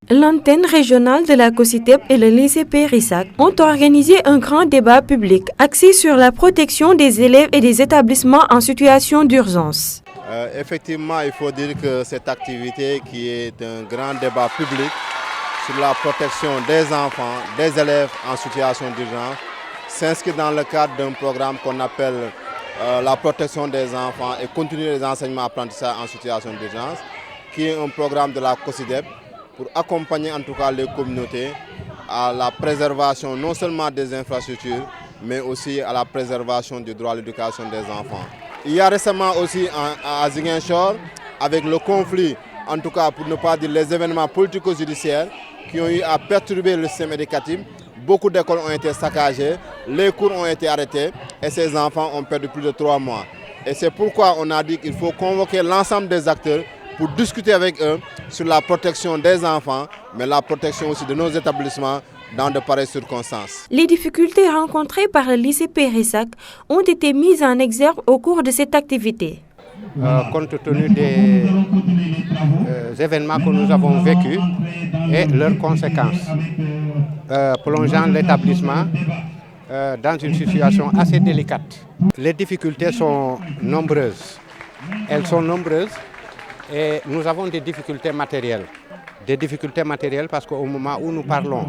L'antenne régionale de la COSYDEP et le lycée Périssac ont organisé un grand débat public axé sur la protection des élèves et des établissements en situation d'urgence. Effectivement, il faut dire que cette activité qui est un grand débat public sur la protection des enfants, des élèves en situation d'urgence, s'inscrit dans le cadre d'un programme qu'on appelle la protection des enfants et continuer les enseignements apprentissages en situation d'urgence, qui est un programme de la COSYDEP pour accompagner en tout cas les communautés à la préservation non seulement des infrastructures, mais aussi à la préservation du droit à l'éducation des enfants. Il y a récemment aussi à Ziguinchor, avec le conflit, en tout cas pour ne pas dire les événements politico-judiciaires qui ont eu à perturber le système éducatif, beaucoup d'écoles ont été saccagées, les cours ont été arrêtés et ces enfants ont perdu plus de 3 mois. Et c'est pourquoi on a dit qu'il faut convoquer l'ensemble des acteurs pour discuter avec eux sur la protection des enfants, mais la protection aussi de nos établissements dans de pareilles circonstances. Les difficultés rencontrées par le lycée Périssac ont été mises en exergue au cours de cette activité. Compte tenu des événements que nous avons vécus et leurs conséquences, plongeant l'établissement dans une situation assez délicate. Les difficultés sont nombreuses. Elles sont nombreuses. Et nous avons des difficultés matérielles. Des difficultés matérielles parce qu'au moment où nous parlons,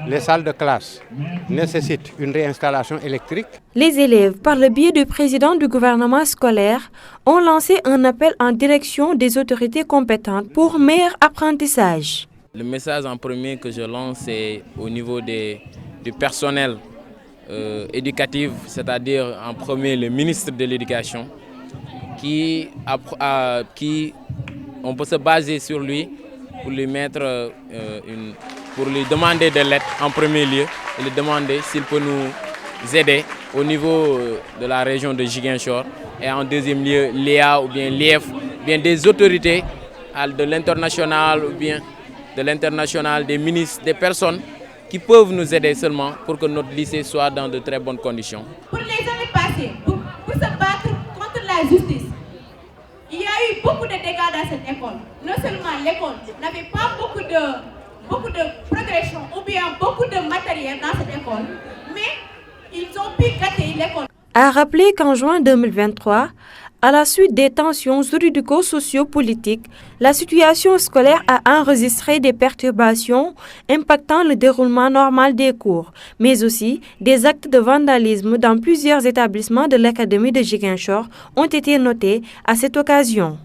les salles de classe nécessitent une réinstallation électrique. Les élèves, par le biais du président du gouvernement scolaire, ont lancé un appel en direction des autorités compétentes pour meilleur apprentissage. Le message en premier que je lance, c'est au niveau du personnel éducatif, c'est-à-dire en premier le ministre de l'Éducation, qui on peut se baser sur lui pour lui mettre pour lui demander de l'aide en premier lieu et lui demander s'il peut nous aider au niveau de la région de Ziguinchor et en deuxième lieu l'EA ou bien l'IEF, bien des autorités de l'international ou bien de l'international, des ministres, des personnes qui peuvent nous aider seulement pour que notre lycée soit dans de très bonnes conditions. Pour les années passées, pour se battre contre la justice, il y a eu beaucoup de dégâts dans cette école. Non seulement l'école n'avait pas beaucoup de progression ou bien beaucoup de matériel dans cette école, mais ils ont pu gâter l'école. A rappeler qu'en juin 2023, à la suite des tensions juridico-socio-politiques, la situation scolaire a enregistré des perturbations impactant le déroulement normal des cours, mais aussi des actes de vandalisme dans plusieurs établissements de l'académie de Ziguinchor ont été notés à cette occasion.